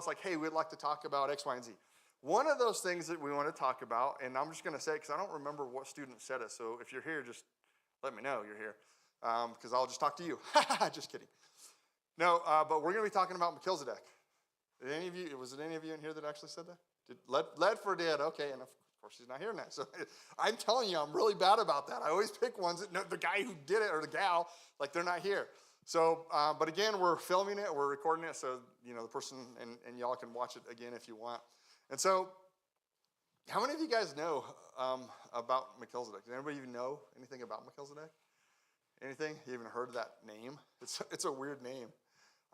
us like, hey, we'd like to talk about X, Y, and Z. One of those things that we want to talk about, and I'm just going to say it because I don't remember what student said it, so if you're here, just let me know you're here, because I'll just talk to you. Just kidding. No, but we're going to be talking about Melchizedek. Was it any of you in here that actually said that? Ledford did, okay, and of course he's not here now. So I'm telling you, I'm really bad about that. I always pick ones that the guy who did it or the gal, like they're not here. So, but again, we're filming it, we're recording it, so the person and y'all can watch it again if you want. And so, how many of you guys know about Melchizedek? Does anybody even know anything about Melchizedek? Anything? You even heard of that name? It's a weird name.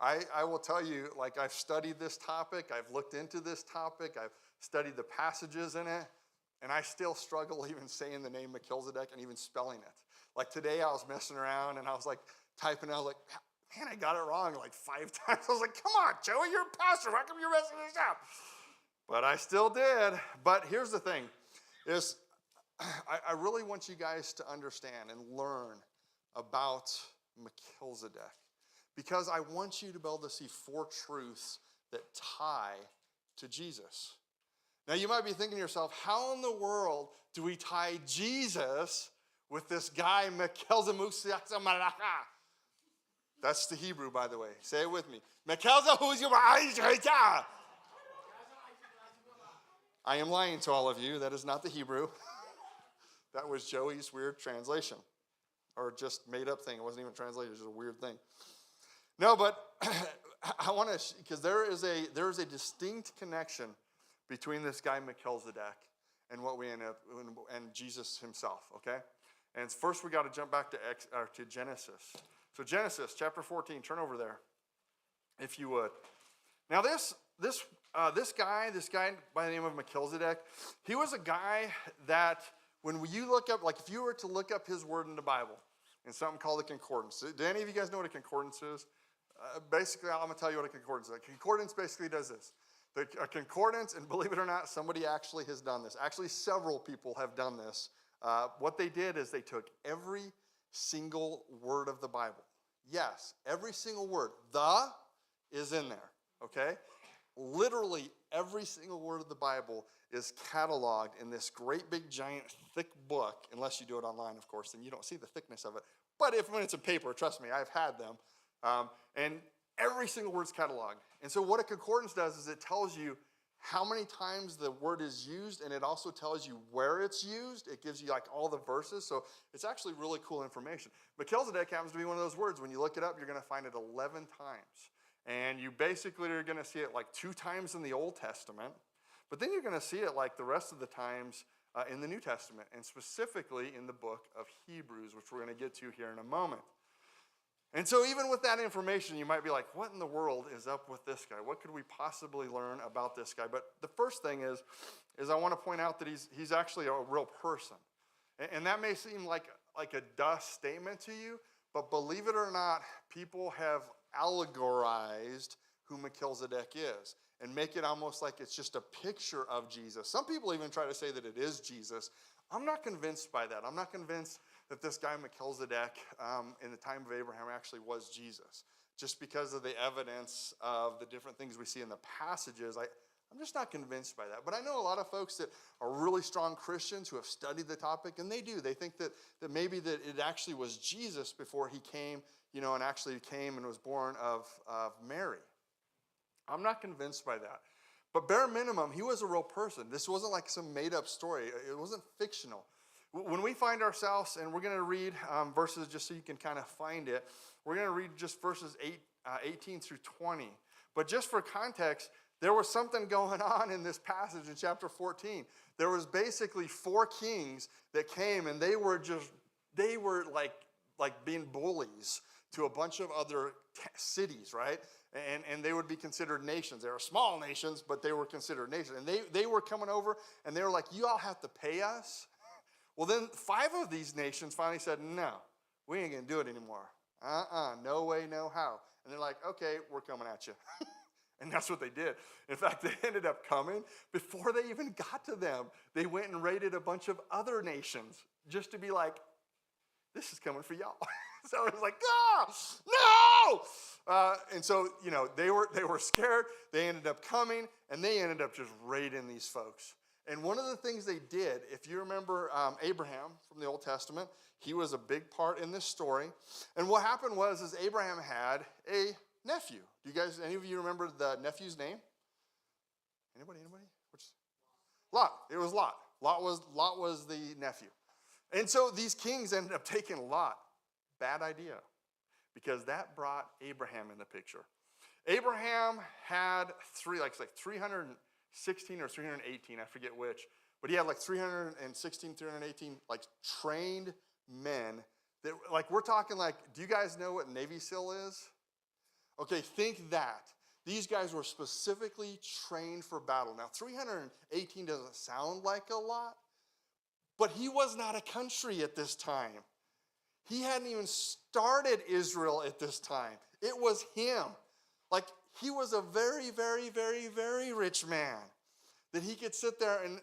I will tell you, like, I've studied this topic, I've looked into this topic, I've studied the passages in it, and I still struggle even saying the name Melchizedek and even spelling it. Like today I was messing around and I was like typing out, like, man, I got it wrong like 5 times. I was like, come on, Joey, you're a pastor. How come you're messing this up? But I still did. But here's the thing, is I really want you guys to understand and learn about Melchizedek, because I want you to be able to see 4 truths that tie to Jesus. Now you might be thinking to yourself, how in the world do we tie Jesus with this guy Melchizedek? That's the Hebrew, by the way. Say it with me. Melchizedek. I am lying to all of you. That is not the Hebrew. That was Joey's weird translation, or just made up thing. It wasn't even translated. It was just a weird thing. No, but I want to, because there is a distinct connection between this guy Melchizedek and what we end up and Jesus himself. Okay, and first we got to jump back to Genesis. So Genesis chapter 14. Turn over there, if you would. Now this guy by the name of Melchizedek, he was a guy that when you look up, like if you were to look up his word in the Bible, in something called a concordance. Do any of you guys know what a concordance is? Basically, I'm going to tell you what a concordance is. A concordance basically does this. A concordance, and believe it or not, somebody actually has done this. Actually, several people have done this. What they did is they took every single word of the Bible. Yes, every single word. The is in there, okay? Literally every single word of the Bible is cataloged in this great big giant thick book, unless you do it online, of course, then you don't see the thickness of it. But when it's in paper, trust me, I've had them. And every single word's cataloged. And so what a concordance does is it tells you how many times the word is used, and it also tells you where it's used. It gives you like all the verses, so it's actually really cool information. Melchizedek happens to be one of those words. When you look it up, you're going to find it 11 times. And you basically are going to see it like 2 times in the Old Testament, but then you're going to see it like the rest of the times in the New Testament, and specifically in the book of Hebrews, which we're going to get to here in a moment. And so even with that information, you might be like, what in the world is up with this guy? What could we possibly learn about this guy? But the first thing is I want to point out that he's actually a real person. And that may seem like a duh statement to you, but believe it or not, people have allegorized who Melchizedek is and make it almost like it's just a picture of Jesus. Some people even try to say that it is Jesus. I'm not convinced by that. I'm not convinced that this guy Melchizedek in the time of Abraham actually was Jesus. Just because of the evidence of the different things we see in the passages, I'm just not convinced by that. But I know a lot of folks that are really strong Christians who have studied the topic, and they do. They think that maybe that it actually was Jesus before he came, and actually came and was born of Mary. I'm not convinced by that. But bare minimum, he was a real person. This wasn't like some made-up story. It wasn't fictional. When we find ourselves, and we're going to read verses just so you can kind of find it, we're going to read just verses 18 through 20. But just for context, there was something going on in this passage in chapter 14. There was basically 4 kings that came, and they were like being bullies to a bunch of other cities, right? And they would be considered nations. They were small nations, but they were considered nations. And they were coming over, and they were like, you all have to pay us. Well, then 5 of these nations finally said, no, we ain't going to do it anymore. No way, no how. And they're like, okay, we're coming at you. And that's what they did. In fact, they ended up coming. Before they even got to them, they went and raided a bunch of other nations just to be like, this is coming for y'all. So it was like, no! And so, they were scared. They ended up coming, and they ended up just raiding these folks. And one of the things they did, if you remember Abraham from the Old Testament, he was a big part in this story. And what happened was Abraham had a nephew. Any of you remember the nephew's name? Anybody? Lot. It was Lot. Lot was the nephew. And so these kings ended up taking Lot. Bad idea, because that brought Abraham in the picture. Abraham had 316 or 318, I forget which, but he had 316, 318 trained men that we're talking do you guys know what Navy SEAL is? Okay, think that. These guys were specifically trained for battle. Now, 318 doesn't sound like a lot, but he was not a country at this time. He hadn't even started Israel at this time. It was him. He was a very, very, very, very rich man that he could sit there and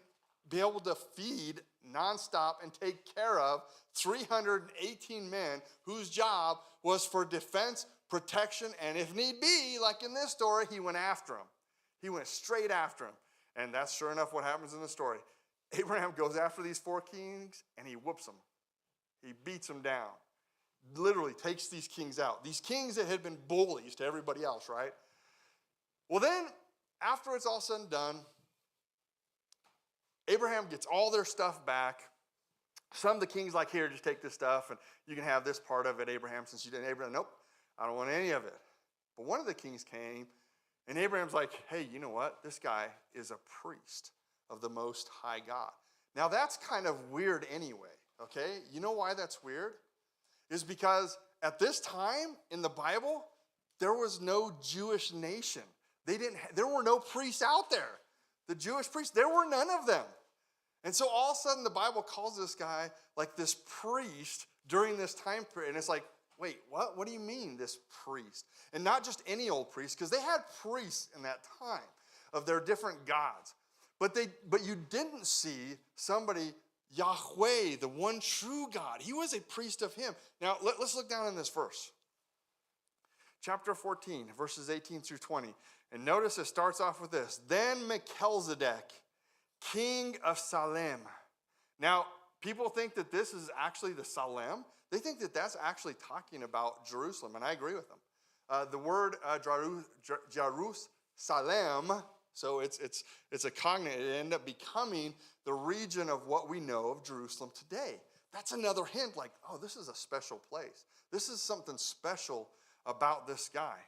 be able to feed nonstop and take care of 318 men whose job was for defense, protection, and if need be, like in this story, he went after him. He went straight after him. And that's sure enough what happens in the story. Abraham goes after these 4 kings, and he whoops them. He beats them down. Literally takes these kings out. These kings that had been bullies to everybody else, right? Well then, after it's all said and done, Abraham gets all their stuff back. Some of the kings here, just take this stuff, and you can have this part of it, Abraham, since you didn't. Abraham, nope, I don't want any of it. But one of the kings came, and Abraham's like, hey, you know what? This guy is a priest of the Most High God. Now, that's kind of weird anyway, okay? You know why that's weird? Is because at this time in the Bible, there was no Jewish nation. There were no priests out there. The Jewish priests, there were none of them. And so all of a sudden the Bible calls this guy this priest during this time period. And it's like, wait, what? What do you mean this priest? And not just any old priest, because they had priests in that time of their different gods. But you didn't see somebody, Yahweh, the one true God. He was a priest of him. Now, let's look down in this verse. Chapter 14, verses 18 through 20. And notice it starts off with this. Then Melchizedek, king of Salem. Now, people think that this is actually the Salem. They think that that's actually talking about Jerusalem, and I agree with them. The word Jerusalem, so it's a cognate. It ended up becoming the region of what we know of Jerusalem today. That's another hint, oh, this is a special place. This is something special about this guy.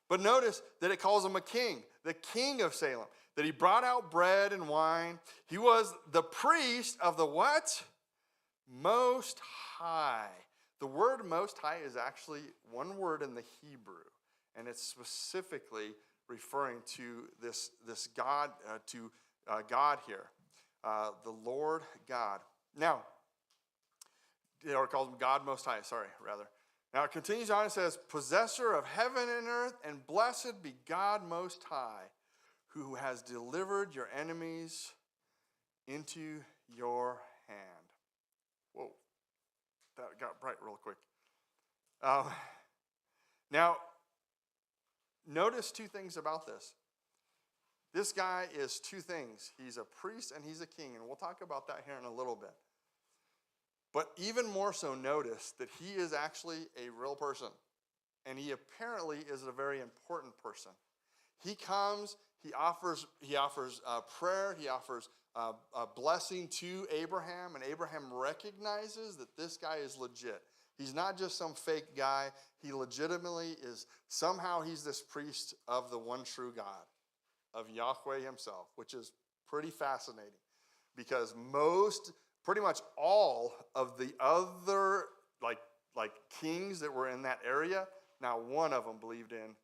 But notice that it calls him a king, the king of Salem, that he brought out bread and wine. He was the priest of the what? Most High. The word Most High is actually one word in the Hebrew, and it's specifically referring to this God, God here, the Lord God. Now, or calls him God Most High, rather. Now it continues on and says, possessor of heaven and earth, and blessed be God Most High, who has delivered your enemies into your hand. Whoa, that got bright real quick. Now, notice 2 things about this. This guy is 2 things. He's a priest and he's a king, and we'll talk about that here in a little bit. But even more so, notice that he is actually a real person, and he apparently is a very important person. He comes, he offers prayer, he offers a blessing to Abraham, and Abraham recognizes that this guy is legit. He's not just some fake guy. He legitimately is, somehow he's this priest of the one true God, of Yahweh himself, which is pretty fascinating, because pretty much all of the other like kings that were in that area, not one of them believed in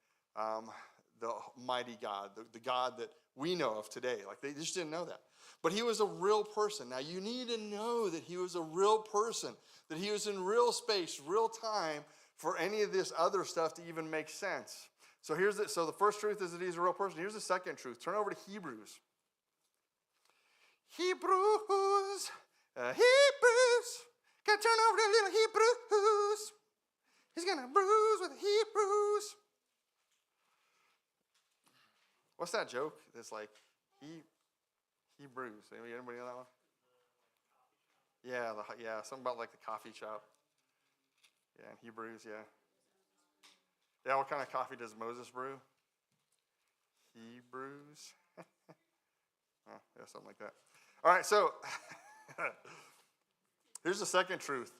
the mighty God, the God that we know of today. They just didn't know that. But he was a real person. Now you need to know that he was a real person, that he was in real space, real time, for any of this other stuff to even make sense. So so the first truth is that he's a real person. Here's the second truth. Turn over to Hebrews. Hebrews. Can turn over to little Hebrews. He's going to bruise with the Hebrews. What's that joke? It's like, Hebrews. Anybody know that one? Yeah, something about like the coffee shop. Yeah, in Hebrews, yeah. Yeah, what kind of coffee does Moses brew? Hebrews. Yeah, something like that. All right, so here's the second truth.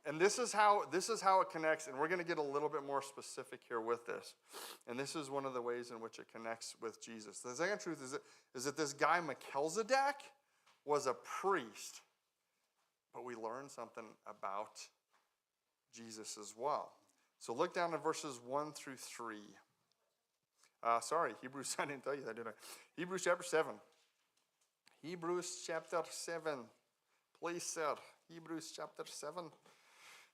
And this is how it connects, and we're going to get a little bit more specific here with this. And this is one of the ways in which it connects with Jesus. The second truth is that this guy Melchizedek was a priest, but we learn something about Jesus as well. So look down at verses 1 through 3. Hebrews, I didn't tell you that, did I? Hebrews chapter 7. Hebrews chapter 7. Please, sir. Hebrews chapter 7.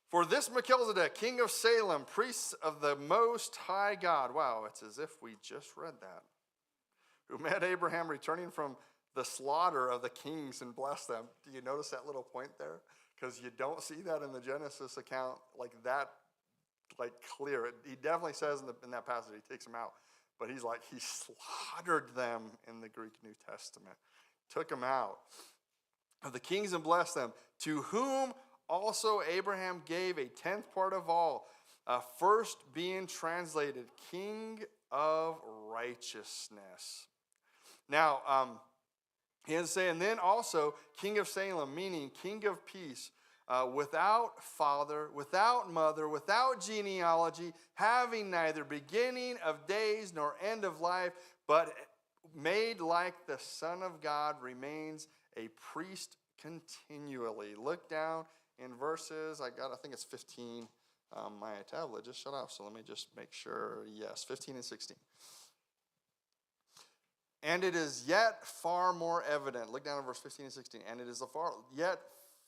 For this Melchizedek, king of Salem, priest of the Most High God. Wow, it's as if we just read that. Who met Abraham returning from the slaughter of the kings and blessed them. Do you notice that little point there? Because you don't see that in the Genesis account like that, like clear. He definitely says in that passage, he takes them out. But he's like, he slaughtered them in the Greek New Testament. Took them out. Of the kings and blessed them, to whom also Abraham gave a tenth part of all, first being translated King of Righteousness. Now, he has to say, and then also King of Salem, meaning King of Peace, without father, without mother, without genealogy, having neither beginning of days nor end of life, but made like the Son of God, remains a priest continually. Look down in verses, I think it's 15. My tablet just shut off, so let me just make sure. Yes, 15 and 16. And it is yet far more evident. Look down at verse 15 and 16. And it is yet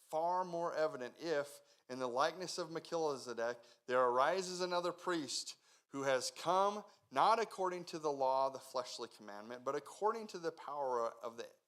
far more evident if, in the likeness of Melchizedek, there arises another priest who has come not according to the law, the fleshly commandment, but according to the power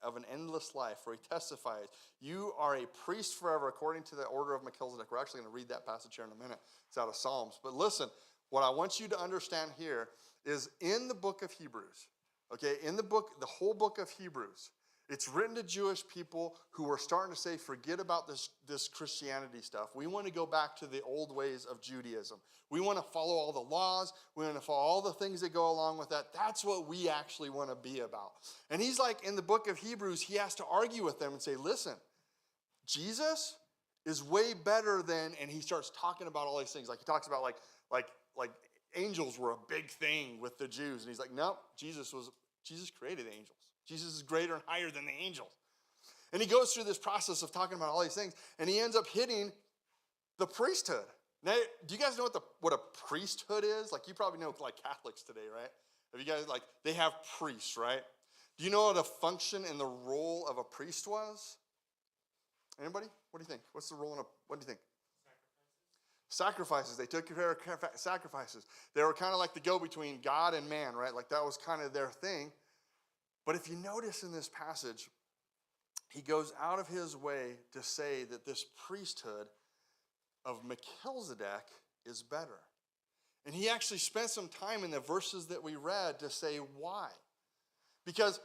of an endless life, where he testifies, you are a priest forever according to the order of Melchizedek. We're actually going to read that passage here in a minute. It's out of Psalms. But listen, what I want you to understand here is in the book of Hebrews, okay, the whole book of Hebrews, it's written to Jewish people who were starting to say, forget about this Christianity stuff. We want to go back to the old ways of Judaism. We want to follow all the laws. We want to follow all the things that go along with that. That's what we actually want to be about. And he's like, in the book of Hebrews, he has to argue with them and say, listen, Jesus is way better than, and he starts talking about all these things. Like he talks about like angels were a big thing with the Jews. And he's like, no, Jesus created angels. Jesus is greater and higher than the angels. And he goes through this process of talking about all these things, and he ends up hitting the priesthood. Now, do you guys know what a priesthood is? Like, you probably know, like, Catholics today, right? Have you guys, they have priests, right? Do you know what a function and the role of a priest was? Anybody? What do you think? What's the role what do you think? Sacrifices. They took care of sacrifices. They were kind of like the go-between God and man, right? Like, that was kind of their thing. But if you notice in this passage, he goes out of his way to say that this priesthood of Melchizedek is better. And he actually spent some time in the verses that we read to say why. Because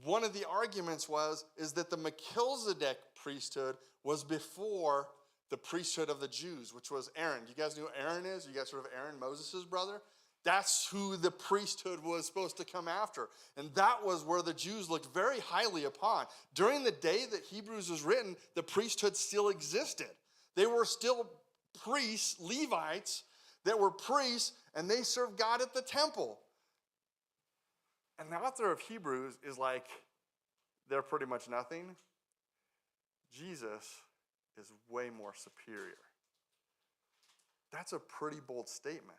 one of the arguments is that the Melchizedek priesthood was before the priesthood of the Jews, which was Aaron. You guys know who Aaron is? You guys heard of Aaron, Moses' brother? That's who the priesthood was supposed to come after. And that was where the Jews looked very highly upon. During the day that Hebrews was written, the priesthood still existed. They were still priests, Levites, that were priests, and they served God at the temple. And the author of Hebrews is like, they're pretty much nothing. Jesus is way more superior. That's a pretty bold statement.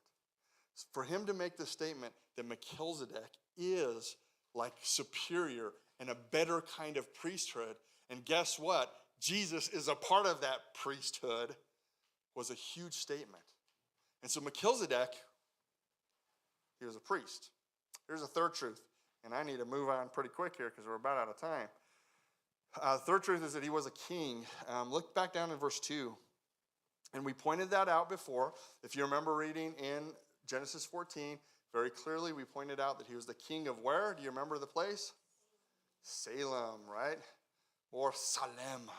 For him to make the statement that Melchizedek is like superior and a better kind of priesthood, and guess what? Jesus is a part of that priesthood, was a huge statement. And so Melchizedek, he was a priest. Here's a third truth, and I need to move on pretty quick here because we're about out of time. The third truth is that he was a king. Look back down in verse 2. And we pointed that out before. If you remember reading in Genesis 14, very clearly we pointed out that he was the king of where? Do you remember the place? Salem, right? Or Salem.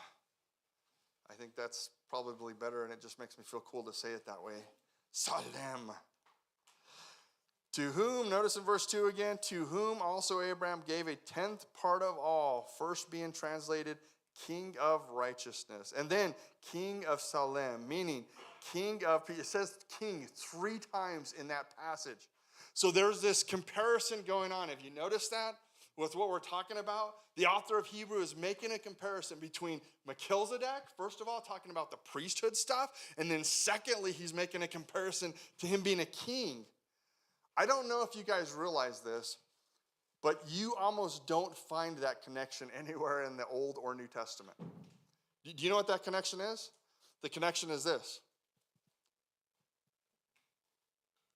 I think that's probably better, and it just makes me feel cool to say it that way. Salem. To whom, notice in verse 2 again, to whom also Abraham gave a tenth part of all, first being translated king of righteousness. And then king of Salem, meaning king of, it says king 3 times in that passage. So there's this comparison going on. Have you noticed that with what we're talking about? The author of Hebrew is making a comparison between Melchizedek, first of all, talking about the priesthood stuff, and then secondly, he's making a comparison to him being a king. I don't know if you guys realize this, but you almost don't find that connection anywhere in the Old or New Testament. Do you know what that connection is? The connection is this.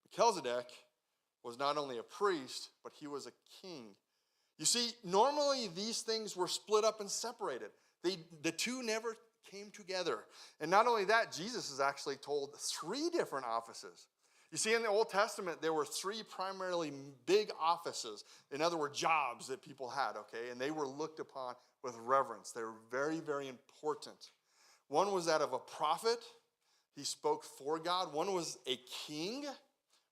Melchizedek was not only a priest, but he was a king. You see, normally these things were split up and separated. The two never came together. And not only that, Jesus is actually told 3 different offices. You see, in the Old Testament, there were 3 primarily big offices. In other words, jobs that people had, okay? And they were looked upon with reverence. They were very, very important. One was that of a prophet. He spoke for God. One was a king,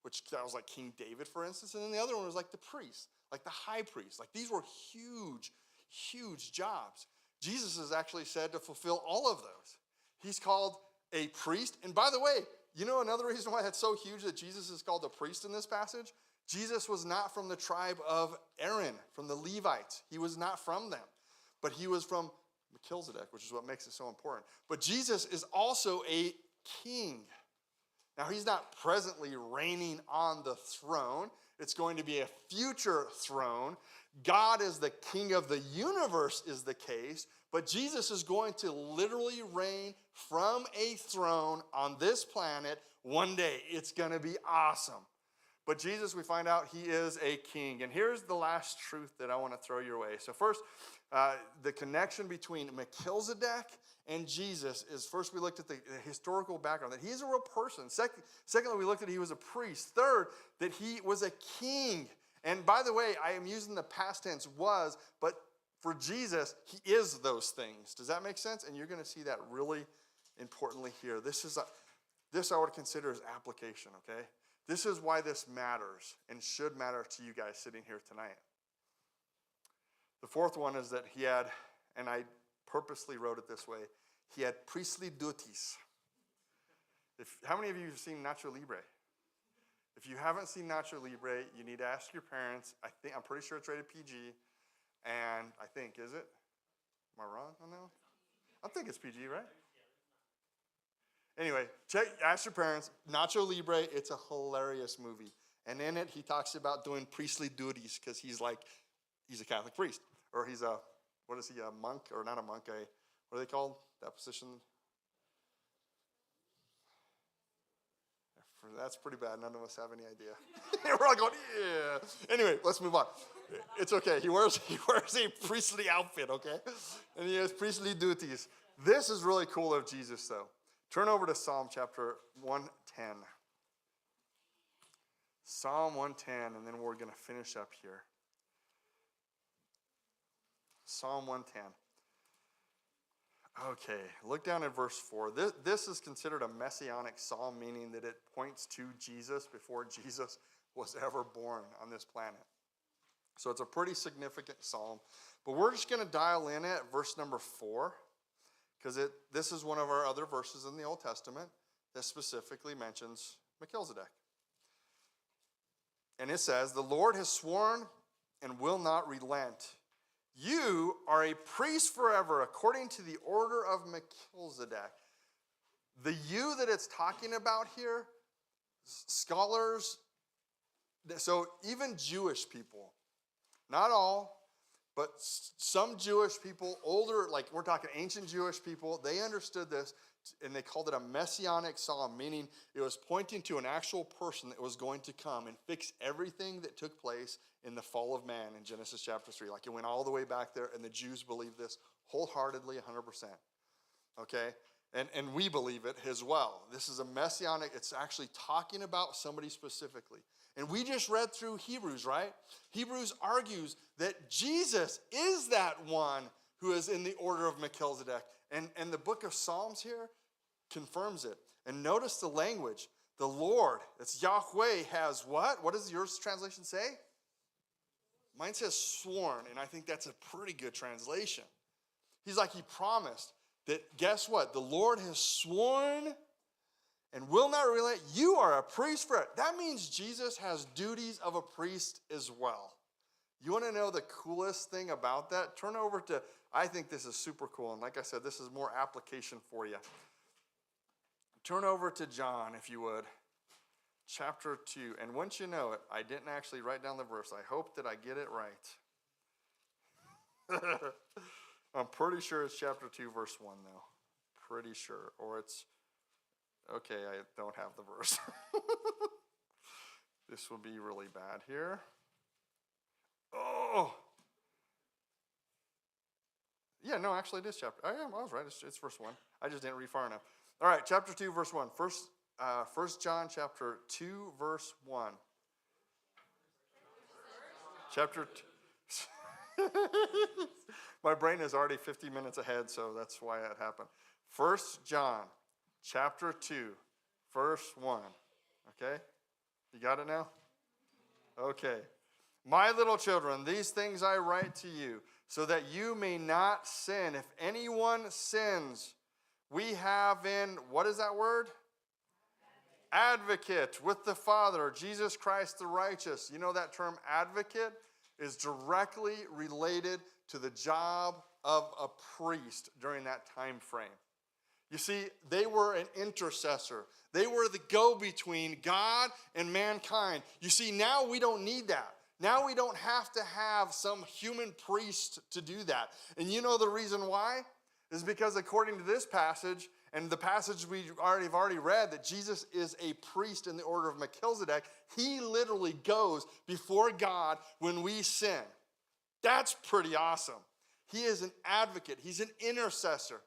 which that was like King David, for instance. And then the other one was like the priest, like the high priest. Like these were huge, huge jobs. Jesus is actually said to fulfill all of those. He's called a priest. And by the way, you know another reason why that's so huge that Jesus is called a priest in this passage? Jesus was not from the tribe of Aaron, from the Levites. He was not from them. But he was from Melchizedek, which is what makes it so important. But Jesus is also a king. Now, he's not presently reigning on the throne. It's going to be a future throne. God is the king of the universe is the case, but Jesus is going to literally reign from a throne on this planet one day. It's going to be awesome. But Jesus, we find out he is a king. And here's the last truth that I want to throw your way. So first, the connection between Melchizedek and Jesus is, first we looked at the historical background, that he's a real person. Secondly, we looked at he was a priest. Third, that he was a king. And by the way, I am using the past tense was, but for Jesus, he is those things. Does that make sense? And you're going to see that really importantly here. This I would consider as application, okay? This is why this matters and should matter to you guys sitting here tonight. The fourth one is that he had, and I purposely wrote it this way, he had priestly duties. How many of you have seen Nacho Libre? If you haven't seen Nacho Libre, you need to ask your parents. I'm pretty sure it's rated PG, and I think, is it? Am I wrong on that one? I think it's PG, right? Anyway, ask your parents. Nacho Libre, it's a hilarious movie. And in it, he talks about doing priestly duties because he's a Catholic priest. Or he's a monk? Or not a monk, what are they called? That position? That's pretty bad. None of us have any idea. We're all going, yeah. Anyway, let's move on. It's okay. He wears a priestly outfit, okay? And he has priestly duties. This is really cool of Jesus, though. Turn over to Psalm chapter 110. Psalm 110, and then we're going to finish up here. Psalm 110. Okay, look down at verse 4. This is considered a messianic psalm, meaning that it points to Jesus before Jesus was ever born on this planet. So it's a pretty significant psalm. But we're just going to dial in at verse number 4, because this is one of our other verses in the Old Testament that specifically mentions Melchizedek. And it says, "The Lord has sworn and will not relent. You are a priest forever, according to the order of Melchizedek." The you that it's talking about here, scholars, so even Jewish people, not all, but some Jewish people, older, like we're talking ancient Jewish people, they understood this, and they called it a messianic psalm, meaning it was pointing to an actual person that was going to come and fix everything that took place in the fall of man in Genesis chapter 3. Like it went all the way back there, and the Jews believed this wholeheartedly, 100%. Okay? And we believe it as well. This is a messianic, it's actually talking about somebody specifically. And we just read through Hebrews, right? Hebrews argues that Jesus is that one who is in the order of Melchizedek. And the book of Psalms here confirms it. And notice the language. The Lord, it's Yahweh, has what? What does yours translation say? Mine says sworn, and I think that's a pretty good translation. He's like, he promised that, guess what? The Lord has sworn and will not relent. You are a priest forever. That means Jesus has duties of a priest as well. You want to know the coolest thing about that? Turn over to, I think this is super cool. And like I said, this is more application for you. Turn over to John, if you would. Chapter 2. And once you know it, I didn't actually write down the verse. I hope that I get it right. I'm pretty sure it's chapter 2, verse 1, though. Pretty sure. Or it's, okay, I don't have the verse. This will be really bad here. Oh! Yeah, no, actually it is chapter. I was right. It's verse 1. I just didn't read far enough. All right, chapter 2, verse 1. First John chapter 2, verse 1. Chapter 2. My brain is already 50 minutes ahead, so that's why that happened. 1 John chapter 2, verse 1. Okay? You got it now? Okay. My little children, these things I write to you, so that you may not sin. If anyone sins, we have what is that word? Advocate with the Father, Jesus Christ the righteous. You know that term advocate is directly related to the job of a priest during that time frame. You see, they were an intercessor. They were the go-between God and mankind. You see, now we don't need that. Now we don't have to have some human priest to do that. And you know the reason why? Is because according to this passage, and the passage we've already read, that Jesus is a priest in the order of Melchizedek, he literally goes before God when we sin. That's pretty awesome. He is an advocate. He's an intercessor.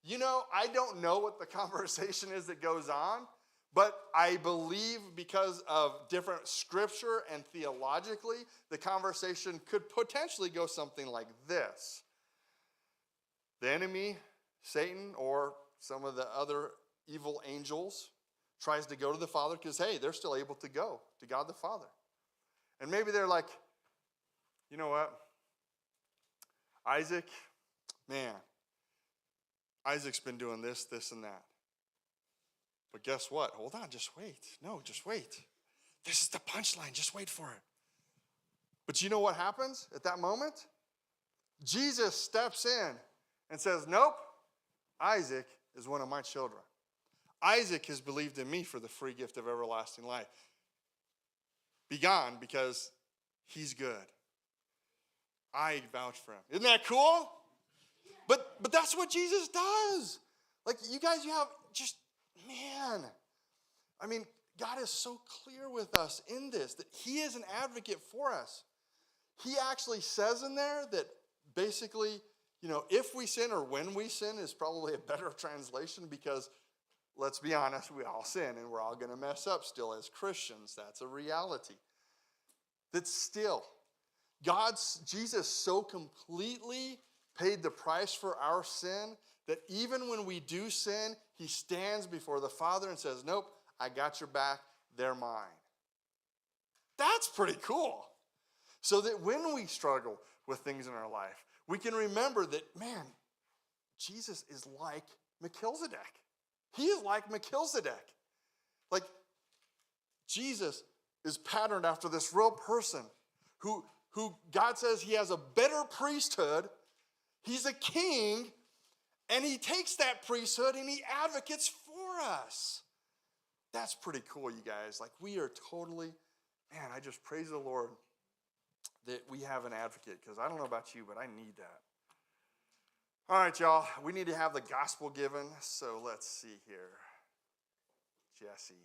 You know, I don't know what the conversation is that goes on, but I believe because of different scripture and theologically, the conversation could potentially go something like this. The enemy, Satan, or some of the other evil angels, tries to go to the Father because, hey, they're still able to go to God the Father. And maybe they're like, you know what? Isaac, man, Isaac's been doing this, this, and that. But guess what? Hold on, just wait. No, just wait. This is the punchline. Just wait for it. But you know what happens at that moment? Jesus steps in and says, nope, Isaac is one of my children. Isaac has believed in me for the free gift of everlasting life. Be gone because he's good. I vouch for him. Isn't that cool? But that's what Jesus does. Like, you guys, you have just, man. I mean, God is so clear with us in this, that he is an advocate for us. He actually says in there that basically, you know, if we sin or when we sin is probably a better translation because, let's be honest, we all sin and we're all going to mess up still as Christians. That's a reality. That still, Jesus so completely paid the price for our sin that even when we do sin, he stands before the Father and says, nope, I got your back, they're mine. That's pretty cool. So that when we struggle with things in our life, we can remember that, man, Jesus is like Melchizedek. He is like Melchizedek. Like, Jesus is patterned after this real person who God says he has a better priesthood. He's a king, and he takes that priesthood and he advocates for us. That's pretty cool, you guys. Like, we are totally, man, I just praise the Lord that we have an advocate, because I don't know about you, but I need that. All right, y'all, we need to have the gospel given, so let's see here. Jesse.